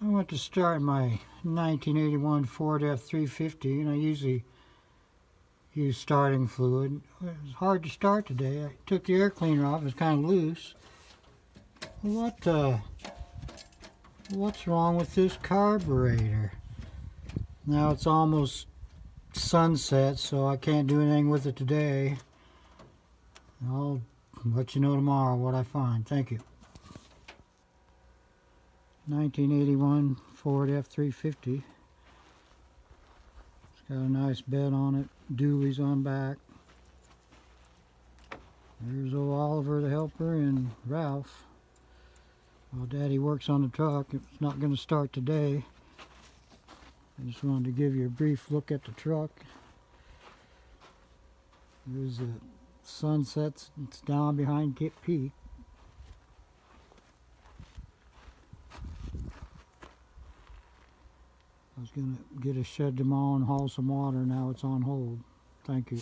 I went to start my 1981 Ford F350, and I usually use starting fluid. It was hard to start today. I took the air cleaner off. It was kind of loose. What's wrong with this carburetor? Now it's almost sunset, so I can't do anything with it today. I'll let you know tomorrow what I find. Thank you. 1981 Ford F350. It's got a nice bed on it, dualies on back. There's old Oliver the helper and Ralph. While Daddy works on the truck, it's not going to start today. I just wanted to give you a brief look at the truck. There's the sunsets. It's down behind Kip Peak. I was going to get a shed tomorrow and haul some water. Now it's on hold. Thank you.